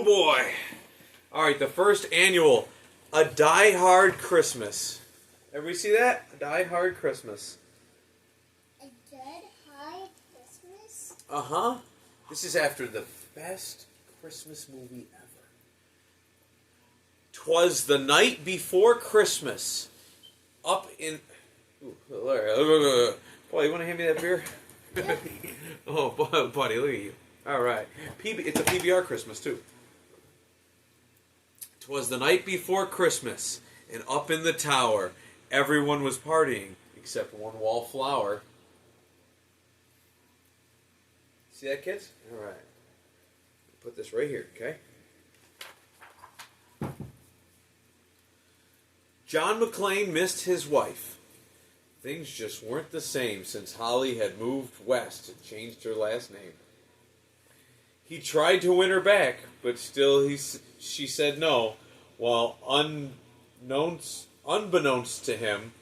Oh boy. Alright, the first annual A Die Hard Christmas. Everybody see that? A Die Hard Christmas. A Die Hard Christmas? Uh-huh. This is after the best Christmas movie ever. 'Twas the night before Christmas. Up in... Ooh, boy, you want to hand me that beer? Oh, buddy, look at you. All right. It's a PBR Christmas, too. 'Twas the night before Christmas, and up in the tower, everyone was partying, except one wallflower. See that, kids? All right. Put this right here, okay? John McClane missed his wife. Things just weren't the same since Holly had moved west and changed her last name. He tried to win her back, but still she said no, while unbeknownst to him,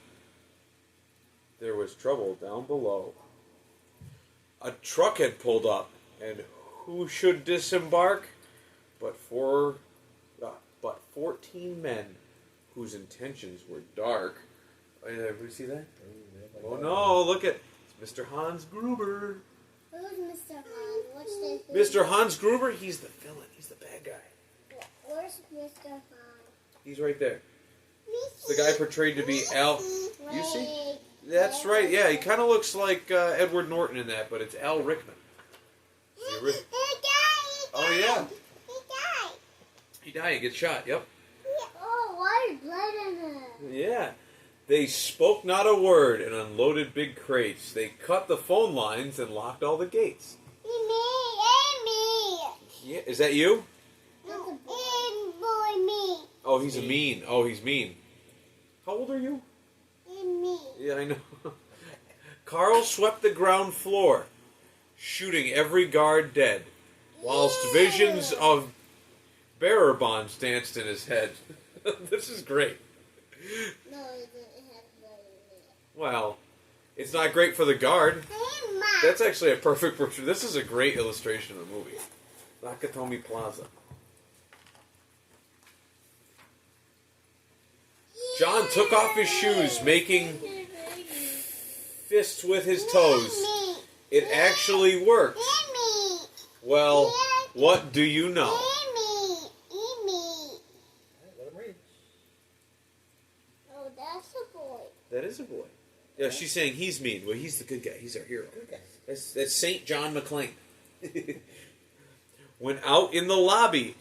there was trouble down below. A truck had pulled up, and who should disembark but 14 men whose intentions were dark. Everybody see that? Oh no, look at it's Mr. Hans Gruber. Who's Mr. Hans? What's this? Mr. Hans Gruber, he's the villain. He's the bad guy. Where's Mr. Hans? He's right there. It's the guy portrayed to be Al. You see? That's right. Yeah, he kind of looks like Edward Norton in that, but it's Al Rickman. Oh yeah. He died. He gets shot. Yep. Oh, why is blood in it? Yeah. They spoke not a word and unloaded big crates. They cut the phone lines and locked all the gates. Me. Yeah, is that you? No, boy, me. Oh, he's mean. Oh, he's mean. How old are you? Me. Yeah, I know. Carl swept the ground floor, shooting every guard dead, whilst visions of bearer bonds danced in his head. This is great. No, it didn't have blood in it. Well, it's not great for the guard. That's actually a perfect picture. This is a great illustration of the movie. Nakatomi Plaza. John took off his shoes, making fists with his toes. It actually worked. Well, what do you know? Oh, that's a boy. That is a boy. Yeah, she's saying he's mean. Well, he's the good guy. He's our hero. That's St. John McClane. When out in the lobby,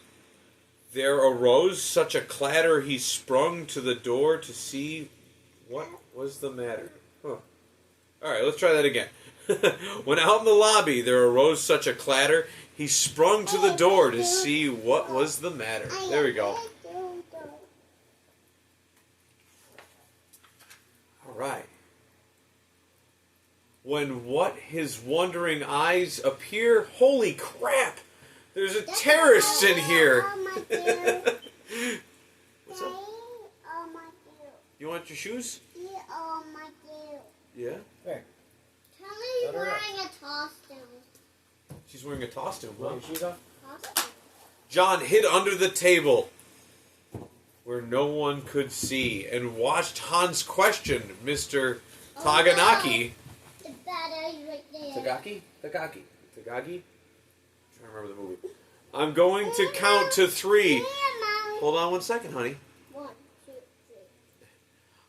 there arose such a clatter he sprung to the door to see what was the matter. Huh. All right, let's try that again. When out in the lobby, there arose such a clatter he sprung to the door to see what was the matter. There we go. All right. When what his wondering eyes appear, holy crap! There's a terrorist in here. What's up? You want your shoes? Yeah. Hey. Charlie's wearing a costume. She's wearing a costume, huh? Your shoes off? John hid under the table where no one could see and watched Hans question Mr. Taganaki. The battery right there. Tagaki? Tagaki. I'm trying to remember the movie. I'm going to count to 3. Hold on 1 second, honey. 1, 2, 3.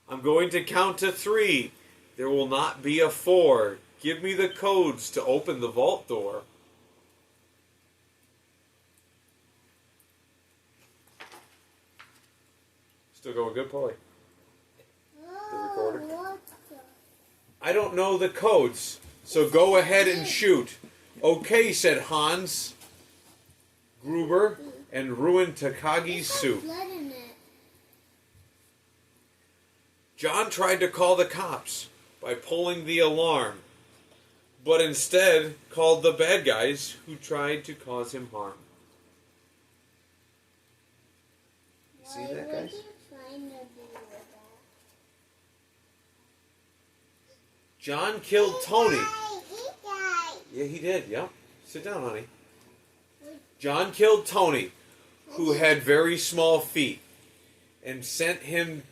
I'm going to count to 3. There will not be a 4. Give me the codes to open the vault door. Still going good, Polly? The recorder? I don't know the codes, so go ahead and shoot. Okay, said Hans Gruber and ruined Takagi's soup. Blood in it. John tried to call the cops by pulling the alarm, but instead called the bad guys who tried to cause him harm. You see that, guys? John killed Tony. Yeah, he did. Yep. Sit down, honey. John killed Tony, who had very small feet, and sent him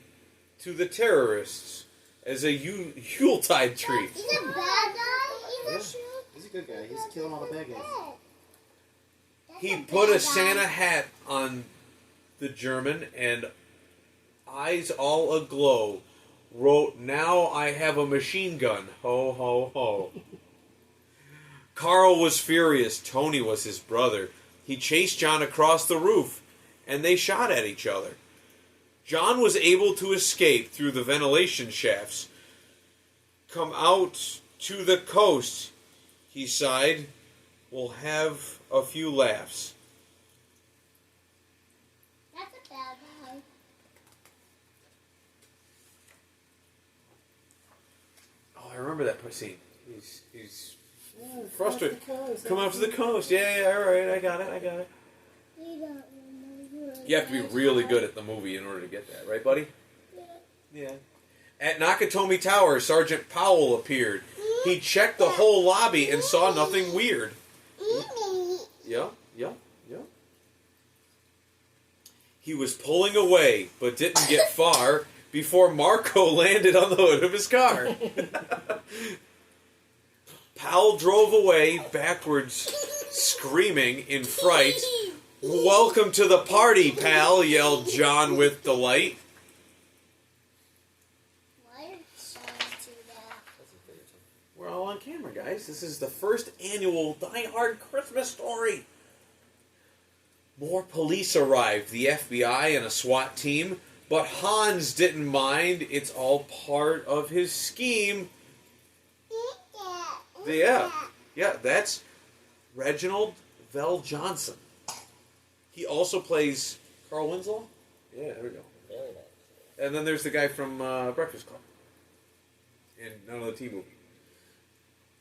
to the terrorists as a Yuletide treat. He's a bad guy? Yeah. He's a good guy. He's killing all the bad guys. He put a Santa hat on the German and, eyes all aglow, wrote, "Now I have a machine gun. Ho, ho, ho." Carl was furious. Tony was his brother. He chased John across the roof, and they shot at each other. John was able to escape through the ventilation shafts. Come out to the coast, he sighed. We'll have a few laughs. That's a bad guy. Oh, I remember that scene. He's frustrated. Come out to the coast. Yeah, all right, I got it. You don't remember. You have to be really good at the movie in order to get that, right, buddy? Yeah. At Nakatomi Tower, Sergeant Powell appeared. He checked the whole lobby and saw nothing weird. Yeah. He was pulling away, but didn't get far before Marco landed on the hood of his car. Powell drove away backwards, screaming in fright. "Welcome to the party, pal," yelled John with delight. Why did Sean do that? We're all on camera, guys. This is the first annual Die Hard Christmas story. More police arrived, the FBI and a SWAT team, but Hans didn't mind. It's all part of his scheme. Yeah, that's Reginald Vell Johnson. He also plays Carl Winslow. Yeah, there we go. Very nice. And then there's the guy from Breakfast Club. And none of the T movie.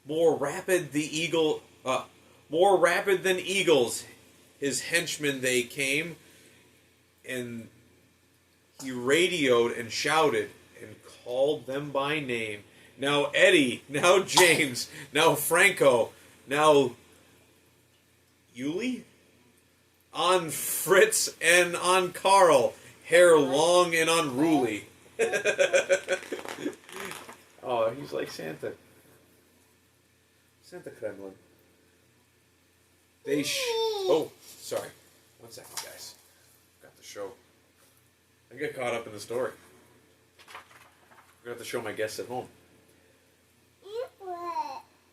More rapid than eagles, his henchmen they came, and he radioed and shouted and called them by name. Now Eddie, now James, now Franco, now Yuli, on Fritz and on Carl, hair long and unruly. Oh, he's like Santa Kremlin. Oh, sorry. 1 second, guys. Got the show. I get caught up in the story. I'm going to have to show my guests at home.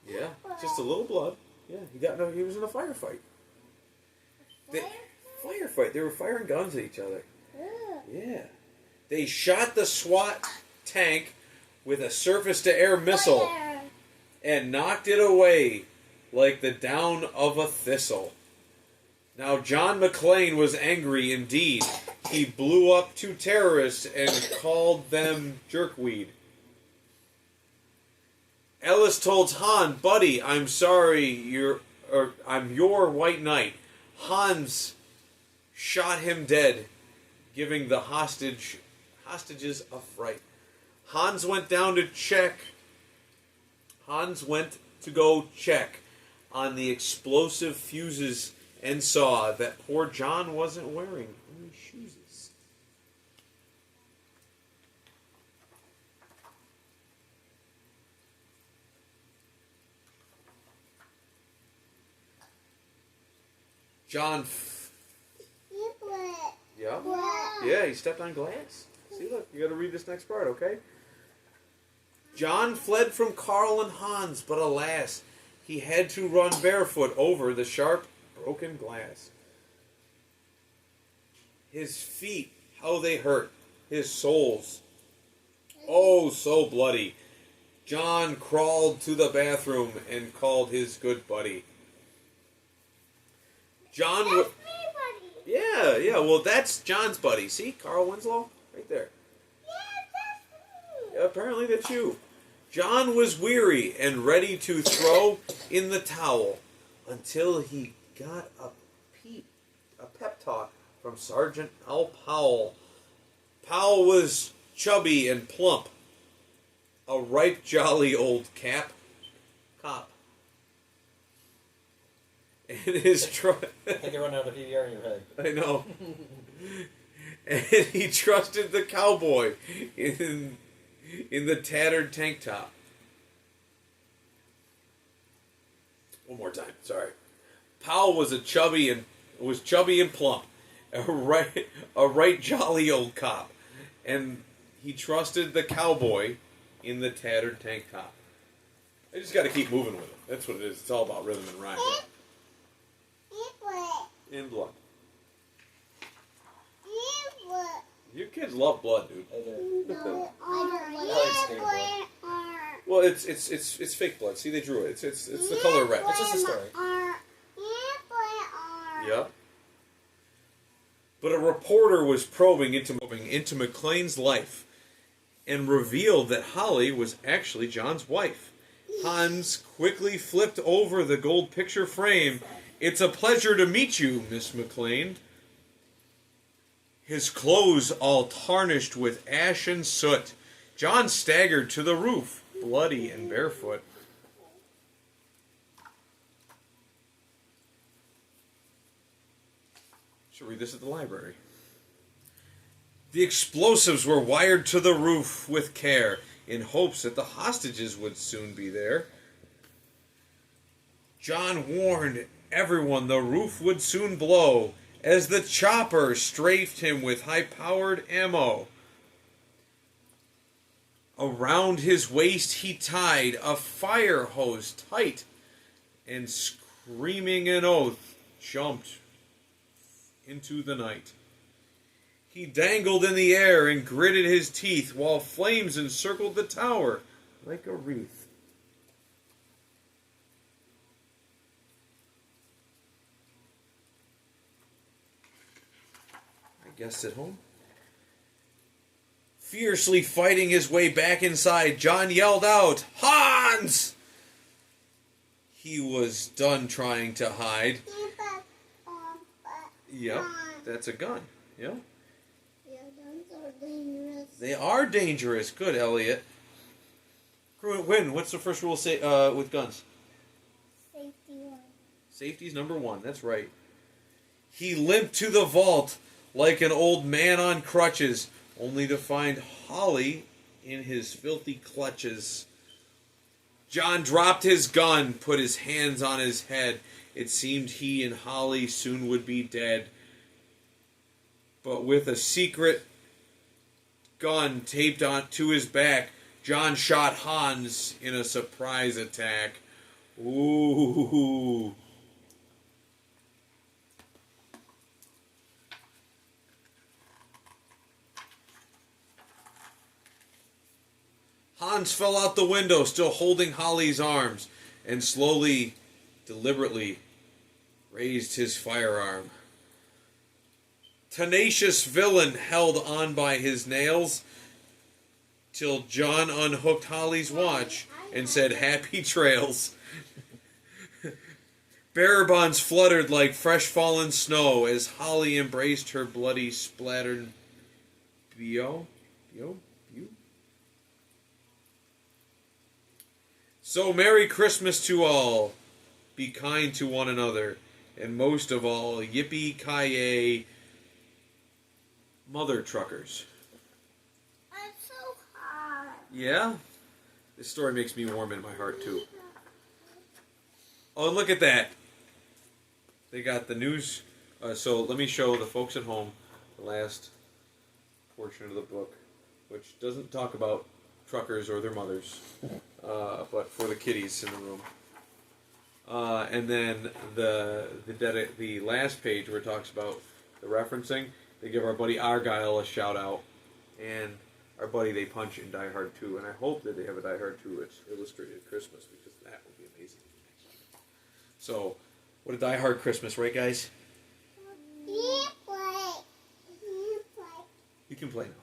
Yeah, just a little blood. Yeah, he was in a firefight. Firefight. They were firing guns at each other. Yeah. They shot the SWAT tank with a surface-to-air missile and knocked it away like the down of a thistle. Now, John McClane was angry indeed. He blew up 2 terrorists and called them jerkweed. Ellis told Han, "Buddy, I'm sorry, I'm your white knight." Hans shot him dead, giving the hostages a fright. Hans went to go check on the explosive fuses and saw that poor John wasn't wearing any shoes. John. Yeah, he stepped on glass. See, look, you got to read this next part, okay? John fled from Carl and Hans, but alas, he had to run barefoot over the sharp, broken glass. His feet, how they hurt. His soles, oh, so bloody. John crawled to the bathroom and called his good buddy. John That's me, buddy. Yeah, well, that's John's buddy. See, Carl Winslow? Right there. Yeah, that's me. Yeah, apparently that's you. John was weary and ready to throw in the towel until he got a pep talk from Sergeant Al Powell. Powell was chubby and plump, a ripe, jolly old cop. And his truck. I think you're running out of PBR in your head. I know. And he trusted the cowboy in the tattered tank top. One more time, sorry. Powell was chubby and plump, a right jolly old cop, and he trusted the cowboy in the tattered tank top. I just got to keep moving with it. That's what it is. It's all about rhythm and rhyme. And blood. You kids love blood, dude. I do. No, I I don't like stain blood. Well, it's fake blood. See, they drew it. It's the color red. It's just a story. Yep. But a reporter was probing into McClane's life and revealed that Holly was actually John's wife. Hans quickly flipped over the gold picture frame. "It's a pleasure to meet you, Miss McClane." His clothes all tarnished with ash and soot. John staggered to the roof, bloody and barefoot. Should read this at the library. The explosives were wired to the roof with care, in hopes that the hostages would soon be there. John warned everyone the roof would soon blow, as the chopper strafed him with high-powered ammo. Around his waist he tied a fire hose tight, and screaming an oath, jumped into the night. He dangled in the air and gritted his teeth while flames encircled the tower like a wreath. Guests at home. Fiercely fighting his way back inside, John yelled out, "Hans!" He was done trying to hide. Yep, that's a gun. Yep. Yeah, guns are dangerous. They are dangerous. Good, Elliot. Quinn, what's the first rule say with guns? Safety one. Safety's number one. That's right. He limped to the vault like an old man on crutches, only to find Holly in his filthy clutches. John dropped his gun, put his hands on his head. It seemed he and Holly soon would be dead. But with a secret gun taped onto his back, John shot Hans in a surprise attack. Ooh. Hans fell out the window, still holding Holly's arms, and slowly, deliberately, raised his firearm. Tenacious villain held on by his nails till John unhooked Holly's watch and said, "Happy trails." Bearer bonds fluttered like fresh fallen snow as Holly embraced her bloody, splattered Bio. So Merry Christmas to all. Be kind to one another. And most of all, yippee-ki-yay, mother truckers. It's so hot. Yeah? This story makes me warm in my heart, too. Oh, and look at that. They got the news. So let me show the folks at home the last portion of the book, which doesn't talk about truckers or their mothers, but for the kiddies in the room. And then the last page where it talks about the referencing, they give our buddy Argyle a shout out, and our buddy They Punch in Die Hard 2, and I hope that they have a Die Hard 2 illustrated Christmas, because that would be amazing. So, what a Die Hard Christmas, right, guys? You play. You can play now.